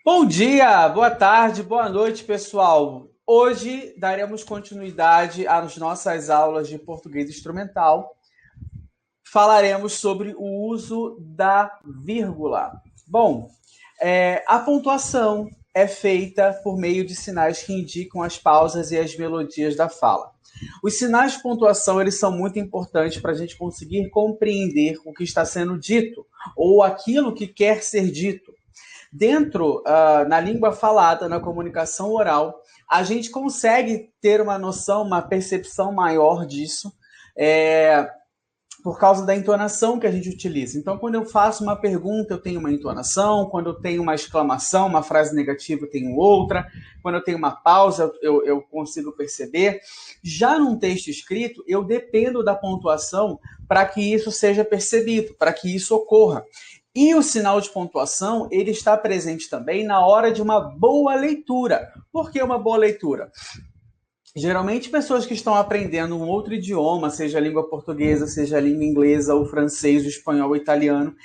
Bom dia, boa tarde, boa noite, pessoal. Hoje daremos continuidade às nossas aulas de português instrumental. Falaremos sobre o uso da vírgula. Bom, a pontuação é feita por meio de sinais que indicam as pausas e as melodias da fala. Os sinais de pontuação eles são muito importantes para a gente conseguir compreender o que está sendo dito ou aquilo que quer ser dito. Dentro, na língua falada, na comunicação oral, a gente consegue ter uma noção, uma percepção maior disso, por causa da entonação que a gente utiliza. Então, quando eu faço uma pergunta, eu tenho uma entonação, quando eu tenho uma exclamação, uma frase negativa, eu tenho outra, quando eu tenho uma pausa, eu consigo perceber. Já num texto escrito, eu dependo da pontuação para que isso seja percebido, para que isso ocorra. E o sinal de pontuação, ele está presente também na hora de uma boa leitura. Por que uma boa leitura? Geralmente, pessoas que estão aprendendo um outro idioma, seja a língua portuguesa, seja a língua inglesa, o francês, o espanhol, o italiano,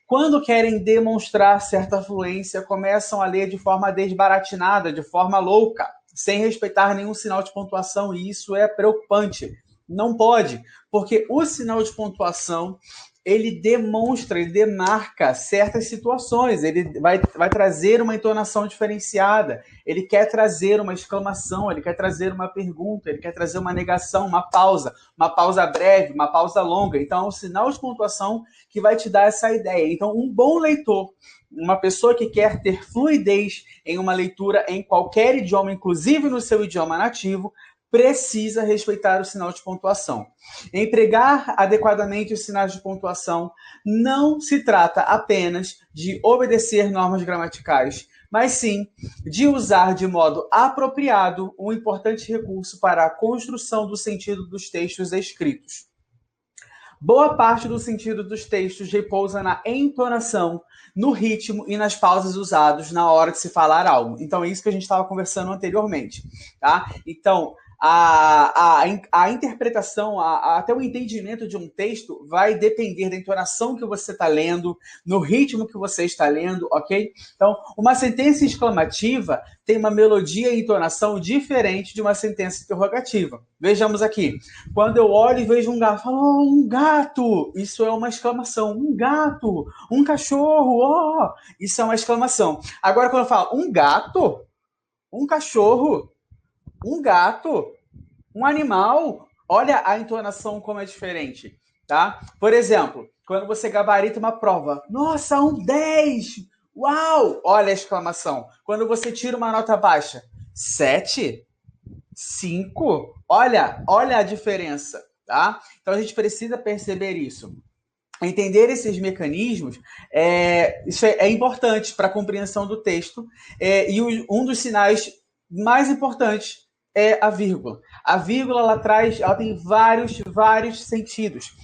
quando querem demonstrar certa fluência, começam a ler de forma desbaratinada, de forma louca, sem respeitar nenhum sinal de pontuação, e isso é preocupante. Não pode, porque o sinal de pontuação ele demonstra, ele demarca certas situações, ele vai trazer uma entonação diferenciada, ele quer trazer uma exclamação, ele quer trazer uma pergunta, ele quer trazer uma negação, uma pausa breve, uma pausa longa. Então, é um sinal de pontuação que vai te dar essa ideia. Então, um bom leitor, uma pessoa que quer ter fluidez em uma leitura em qualquer idioma, inclusive no seu idioma nativo, precisa respeitar o sinal de pontuação. Empregar adequadamente os sinais de pontuação não se trata apenas de obedecer normas gramaticais, mas sim de usar de modo apropriado um importante recurso para a construção do sentido dos textos escritos. Boa parte do sentido dos textos repousa na entonação, no ritmo e nas pausas usados na hora de se falar algo. Então, é isso que a gente estava conversando anteriormente. Tá? Então, a interpretação, até o entendimento de um texto vai depender da entonação que você está lendo, no ritmo que você está lendo, ok? Então, uma sentença exclamativa tem uma melodia e entonação diferente de uma sentença interrogativa. Vejamos aqui. Quando eu olho e vejo um gato, eu falo, oh, um gato! Isso é uma exclamação. Um gato! Um cachorro! Oh! Isso é uma exclamação. Agora, quando eu falo um gato, um cachorro, um gato, um animal, olha a entonação como é diferente, tá? Por exemplo, quando você gabarita uma prova, nossa, um 10! Uau! Olha a exclamação. Quando você tira uma nota baixa, 7? 5? Olha a diferença, tá? Então a gente precisa perceber isso. Entender esses mecanismos isso é importante para a compreensão do texto e um dos sinais mais importantes é a vírgula. A vírgula ela tem vários sentidos.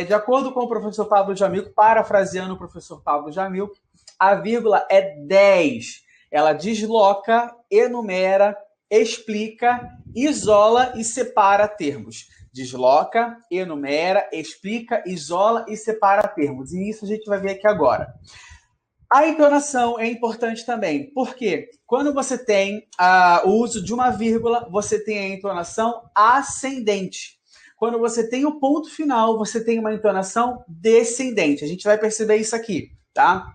De acordo com o professor Pablo Jamil, parafraseando o professor Pablo Jamil, a vírgula é 10. Ela desloca, enumera, explica, isola e separa termos. Desloca, enumera, explica, isola e separa termos. E isso a gente vai ver aqui agora. A entonação é importante também, porque quando você tem o uso de uma vírgula, você tem a entonação ascendente. Quando você tem o ponto final, você tem uma entonação descendente. A gente vai perceber isso aqui, tá?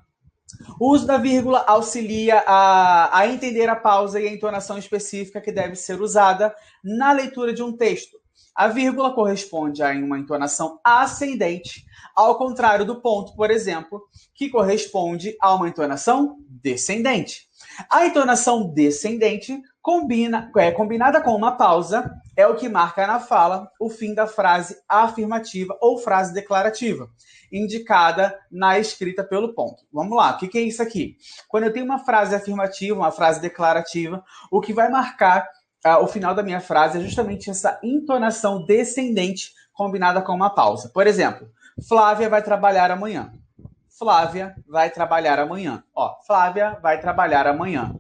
O uso da vírgula auxilia a entender a pausa e a entonação específica que deve ser usada na leitura de um texto. A vírgula corresponde a uma entonação ascendente, ao contrário do ponto, por exemplo, que corresponde a uma entonação descendente. A entonação descendente combinada com uma pausa é o que marca na fala o fim da frase afirmativa ou frase declarativa, indicada na escrita pelo ponto. Vamos lá, o que é isso aqui? Quando eu tenho uma frase afirmativa, uma frase declarativa, o que vai marcar o final da minha frase é justamente essa entonação descendente combinada com uma pausa. Por exemplo, Flávia vai trabalhar amanhã. Flávia vai trabalhar amanhã. Ó, Flávia vai trabalhar amanhã.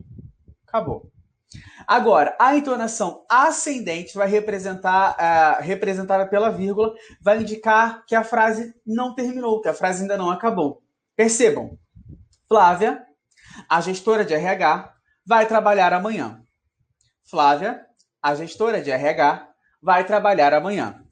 Acabou. Agora, a entonação ascendente vai representada pela vírgula, vai indicar que a frase não terminou, que a frase ainda não acabou. Percebam. Flávia A gestora de RH vai trabalhar amanhã. Flávia, a gestora de RH, vai trabalhar amanhã.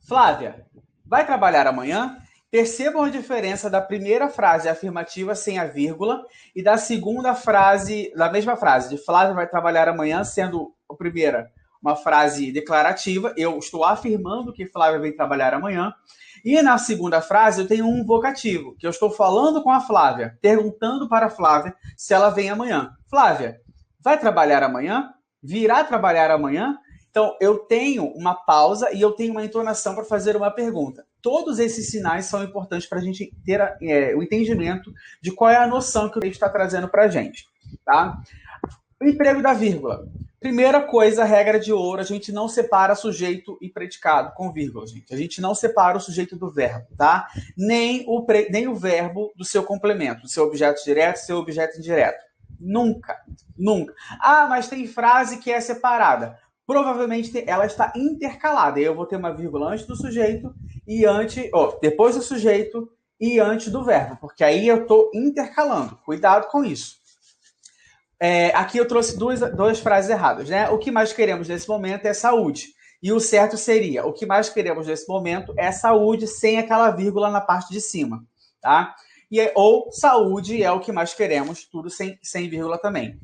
Flávia, vai trabalhar amanhã? Percebam a diferença da primeira frase afirmativa sem a vírgula e da segunda frase, da mesma frase, de Flávia vai trabalhar amanhã, sendo a primeira uma frase declarativa, eu estou afirmando que Flávia vem trabalhar amanhã, e na segunda frase eu tenho um vocativo, que eu estou falando com a Flávia, perguntando para a Flávia se ela vem amanhã. Flávia, vai trabalhar amanhã? Virá trabalhar amanhã? Então, eu tenho uma pausa e eu tenho uma entonação para fazer uma pergunta. Todos esses sinais são importantes para a gente ter o entendimento de qual é a noção que o texto está trazendo para a gente. Tá? O emprego da vírgula. Primeira coisa, regra de ouro, a gente não separa sujeito e predicado com vírgula, gente. A gente não separa o sujeito do verbo, tá? Nem o verbo do seu complemento, do seu objeto direto, do seu objeto indireto. Nunca, nunca. Ah, mas tem frase que é separada. Provavelmente ela está intercalada. Eu vou ter uma vírgula antes do sujeito e depois do sujeito e antes do verbo, porque aí eu estou intercalando. Cuidado com isso. Aqui eu trouxe duas frases erradas, né? O que mais queremos nesse momento é saúde. E o certo seria, o que mais queremos nesse momento é saúde sem aquela vírgula na parte de cima, tá? Ou saúde é o que mais queremos, tudo sem vírgula também.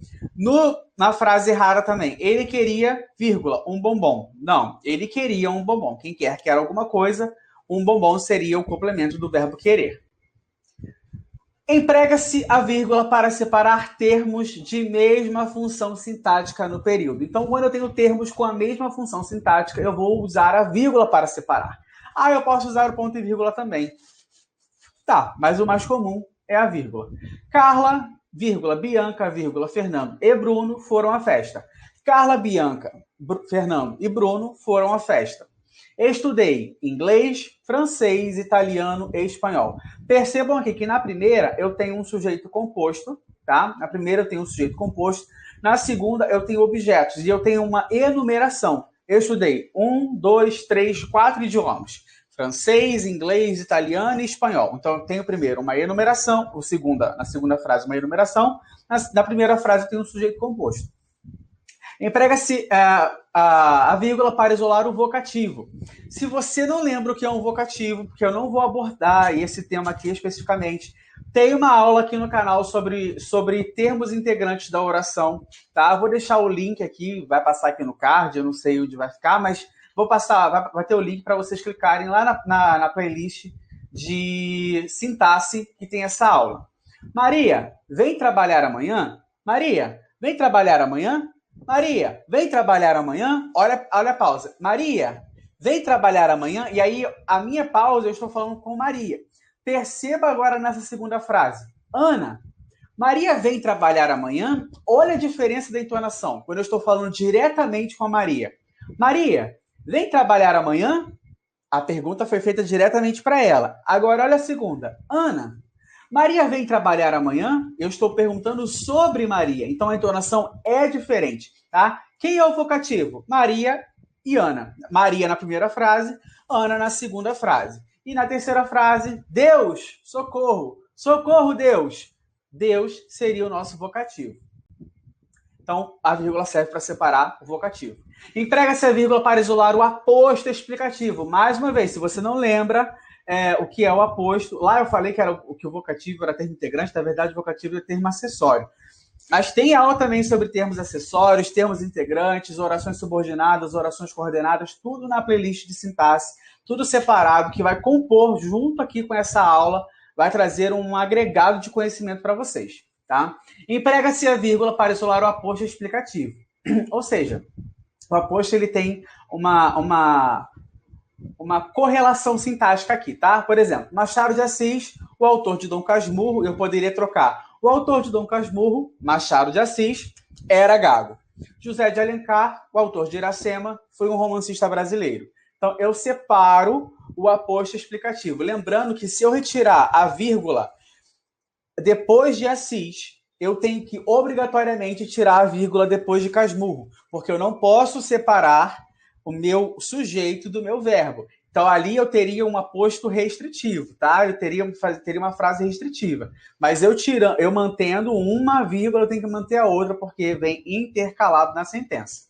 Na frase errada também, ele queria, vírgula, um bombom. Não, ele queria um bombom. Quem quer alguma coisa, um bombom seria o complemento do verbo querer. Emprega-se a vírgula para separar termos de mesma função sintática no período. Então, quando eu tenho termos com a mesma função sintática, eu vou usar a vírgula para separar. Eu posso usar o ponto e vírgula também. Tá, mas o mais comum é a vírgula. Carla, vírgula, Bianca, vírgula, Fernando e Bruno foram à festa. Carla, Bianca, Fernando e Bruno foram à festa. Estudei inglês, francês, italiano e espanhol. Percebam aqui que na primeira eu tenho um sujeito composto, tá? Na primeira eu tenho um sujeito composto. Na segunda eu tenho objetos e eu tenho uma enumeração. Eu estudei 1, 2, 3, 4 idiomas. Francês, inglês, italiano e espanhol. Então eu tenho primeiro uma enumeração, na segunda frase uma enumeração, na primeira frase eu tenho um sujeito composto. Emprega-se a vírgula para isolar o vocativo. Se você não lembra o que é um vocativo, porque eu não vou abordar esse tema aqui especificamente, tem uma aula aqui no canal sobre termos integrantes da oração, tá? Eu vou deixar o link aqui, vai passar aqui no card, eu não sei onde vai ficar, mas vou passar, vai ter o link para vocês clicarem lá na playlist de sintaxe que tem essa aula. Maria, vem trabalhar amanhã? Maria, vem trabalhar amanhã? Maria, vem trabalhar amanhã? Olha a pausa. Maria, vem trabalhar amanhã? E aí, a minha pausa, eu estou falando com Maria. Perceba agora nessa segunda frase. Ana, Maria vem trabalhar amanhã? Olha a diferença da entonação. Quando eu estou falando diretamente com a Maria. Maria, vem trabalhar amanhã? A pergunta foi feita diretamente para ela. Agora, olha a segunda. Ana, Maria vem trabalhar amanhã? Eu estou perguntando sobre Maria. Então, a entonação é diferente, tá? Quem é o vocativo? Maria e Ana. Maria na primeira frase, Ana na segunda frase. E na terceira frase, Deus, socorro. Socorro, Deus. Deus seria o nosso vocativo. Então, a vírgula serve para separar o vocativo. Emprega-se a vírgula para isolar o aposto explicativo. Mais uma vez, se você não lembra o que é o aposto, lá eu falei que o vocativo era termo integrante, na verdade o vocativo é termo acessório. Mas tem aula também sobre termos acessórios, termos integrantes, orações subordinadas, orações coordenadas, tudo na playlist de sintaxe, tudo separado, que vai compor junto aqui com essa aula, vai trazer um agregado de conhecimento para vocês. Tá? Emprega-se a vírgula para isolar o aposto explicativo. Ou seja, o aposto ele tem uma correlação sintática aqui, tá? Por exemplo, Machado de Assis, o autor de Dom Casmurro, eu poderia trocar. O autor de Dom Casmurro, Machado de Assis, era gago. José de Alencar, o autor de Iracema, foi um romancista brasileiro. Então, eu separo o aposto explicativo. Lembrando que se eu retirar a vírgula depois de Assis, eu tenho que obrigatoriamente tirar a vírgula depois de Casmurro, porque eu não posso separar o meu sujeito do meu verbo. Então, ali eu teria um aposto restritivo, tá? Eu teria uma frase restritiva. Mas eu mantendo uma vírgula, eu tenho que manter a outra, porque vem intercalado na sentença.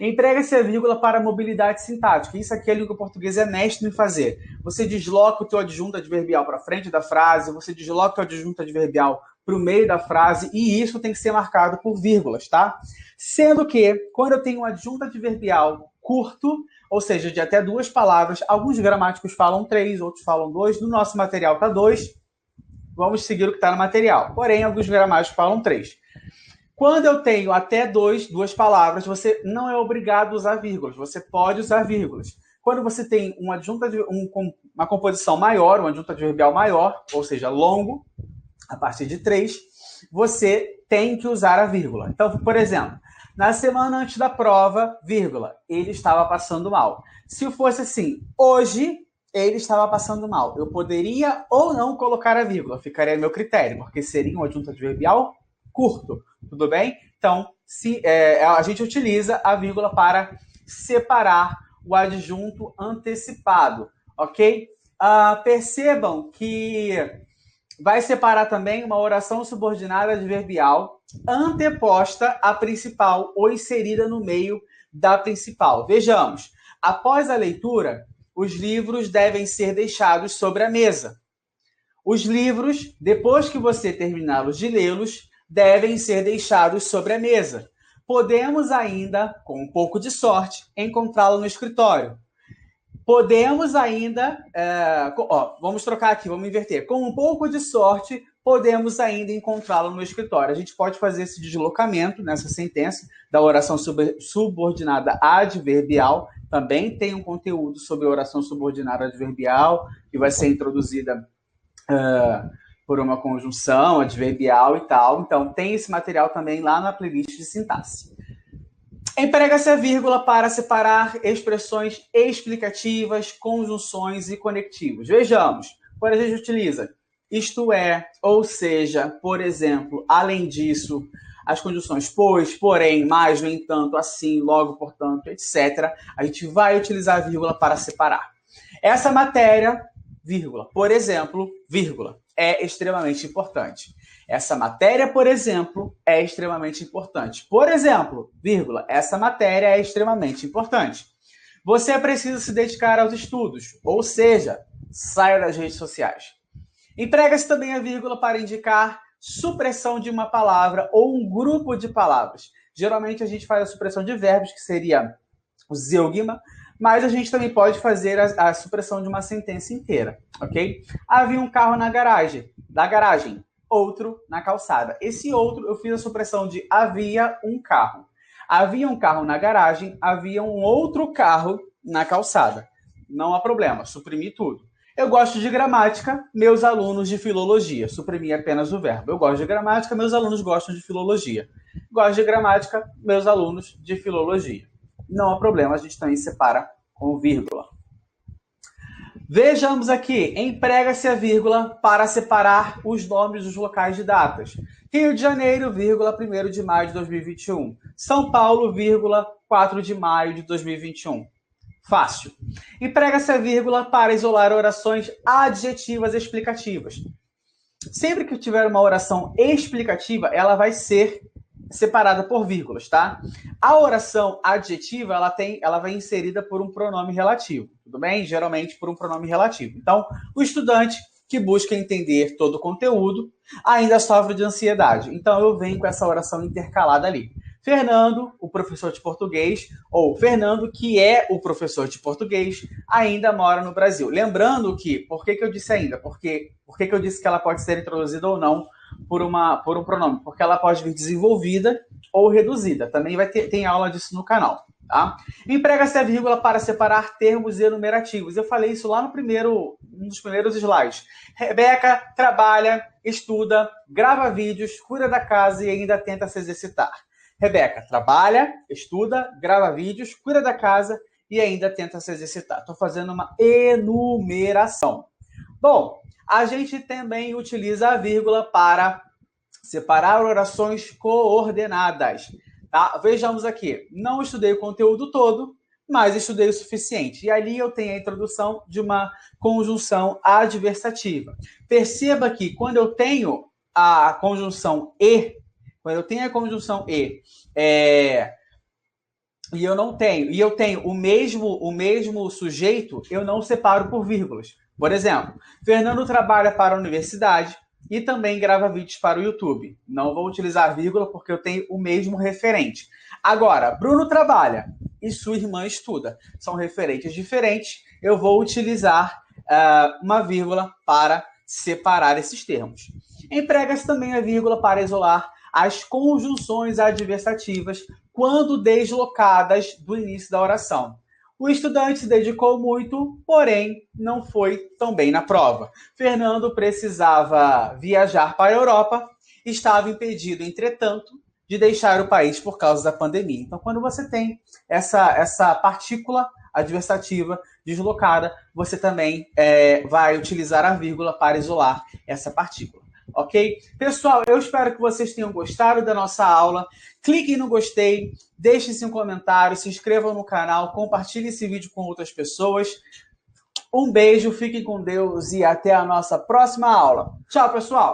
Emprega-se a vírgula para mobilidade sintática. Isso aqui a língua portuguesa é mestre em fazer. Você desloca o teu adjunto adverbial para frente da frase, você desloca o teu adjunto adverbial para o meio da frase, e isso tem que ser marcado por vírgulas, tá? Sendo que, quando eu tenho um adjunto adverbial curto, ou seja, de até 2 palavras, alguns gramáticos falam 3, outros falam 2, no nosso material está 2, vamos seguir o que está no material. Porém, alguns gramáticos falam 3. Quando eu tenho até 2 palavras, você não é obrigado a usar vírgulas, você pode usar vírgulas. Quando você tem uma composição maior, um adjunto adverbial maior, ou seja, longo, a partir de 3, você tem que usar a vírgula. Então, por exemplo, na semana antes da prova, vírgula, ele estava passando mal. Se fosse assim, hoje ele estava passando mal, eu poderia ou não colocar a vírgula, ficaria a meu critério, porque seria um adjunto adverbial curto, tudo bem? Então, a gente utiliza a vírgula para separar o adjunto antecipado, ok? Percebam que vai separar também uma oração subordinada adverbial anteposta à principal ou inserida no meio da principal. Vejamos, após a leitura, os livros devem ser deixados sobre a mesa. Os livros, depois que você terminá-los de lê-los, devem ser deixados sobre a mesa. Podemos ainda, com um pouco de sorte, encontrá-lo no escritório. Podemos ainda... vamos trocar aqui, vamos inverter. Com um pouco de sorte, podemos ainda encontrá-lo no escritório. A gente pode fazer esse deslocamento nessa sentença da oração subordinada adverbial. Também tem um conteúdo sobre oração subordinada adverbial, que vai ser introduzida por uma conjunção adverbial e tal. Então, tem esse material também lá na playlist de sintaxe. Emprega-se a vírgula para separar expressões explicativas, conjunções e conectivos. Vejamos, quando a gente utiliza isto é, ou seja, por exemplo, além disso, as conjunções pois, porém, mais, no entanto, assim, logo, portanto, etc., a gente vai utilizar a vírgula para separar. Essa matéria, vírgula, por exemplo, vírgula, é extremamente importante. Essa matéria, por exemplo, é extremamente importante. Por exemplo, vírgula, essa matéria é extremamente importante. Você precisa se dedicar aos estudos, ou seja, saia das redes sociais. Emprega-se também a vírgula para indicar supressão de uma palavra ou um grupo de palavras. Geralmente a gente faz a supressão de verbos, que seria o zeugma, mas a gente também pode fazer a supressão de uma sentença inteira, ok? Havia um carro na garagem, outro na calçada. Esse outro eu fiz a supressão de havia um carro. Havia um carro na garagem, havia um outro carro na calçada. Não há problema, suprimi tudo. Eu gosto de gramática, meus alunos de filologia. Suprimi apenas o verbo. Eu gosto de gramática, meus alunos gostam de filologia. Gosto de gramática, meus alunos de filologia. Não há problema, a gente também separa com vírgula. Vejamos aqui, emprega-se a vírgula para separar os nomes dos locais de datas. Rio de Janeiro, vírgula, 1º de maio de 2021. São Paulo, vírgula, 4 de maio de 2021. Fácil. Emprega-se a vírgula para isolar orações adjetivas explicativas. Sempre que tiver uma oração explicativa, ela vai ser separada por vírgulas, tá? A oração adjetiva, ela vai inserida por um pronome relativo, tudo bem? Geralmente por um pronome relativo. Então, o estudante que busca entender todo o conteúdo ainda sofre de ansiedade. Então, eu venho com essa oração intercalada ali. Fernando, o professor de português, ou Fernando, que é o professor de português, ainda mora no Brasil. Lembrando que, por que eu disse ainda? Por que eu disse que ela pode ser introduzida ou não por um pronome? Porque ela pode vir desenvolvida ou reduzida. Também tem aula disso no canal. Tá? Emprega-se a vírgula para separar termos enumerativos. Eu falei isso lá um dos primeiros slides. Rebeca trabalha, estuda, grava vídeos, cuida da casa e ainda tenta se exercitar. Rebeca trabalha, estuda, grava vídeos, cuida da casa e ainda tenta se exercitar. Estou fazendo uma enumeração. Bom, a gente também utiliza a vírgula para separar orações coordenadas. Tá? Vejamos aqui. Não estudei o conteúdo todo, mas estudei o suficiente. E ali eu tenho a introdução de uma conjunção adversativa. Perceba que quando eu tenho a conjunção e, quando eu tenho a conjunção e eu tenho o mesmo sujeito, eu não separo por vírgulas. Por exemplo, Fernando trabalha para a universidade e também grava vídeos para o YouTube. Não vou utilizar vírgula porque eu tenho o mesmo referente. Agora, Bruno trabalha e sua irmã estuda. São referentes diferentes. Eu vou utilizar uma vírgula para separar esses termos. Emprega-se também a vírgula para isolar as conjunções adversativas quando deslocadas do início da oração. O estudante se dedicou muito, porém não foi tão bem na prova. Fernando precisava viajar para a Europa, estava impedido, entretanto, de deixar o país por causa da pandemia. Então, quando você tem essa partícula adversativa deslocada, você também vai utilizar a vírgula para isolar essa partícula. Ok? Pessoal, eu espero que vocês tenham gostado da nossa aula. Cliquem no gostei, deixem um comentário, se inscrevam no canal, compartilhem esse vídeo com outras pessoas. Um beijo, fiquem com Deus e até a nossa próxima aula. Tchau, pessoal!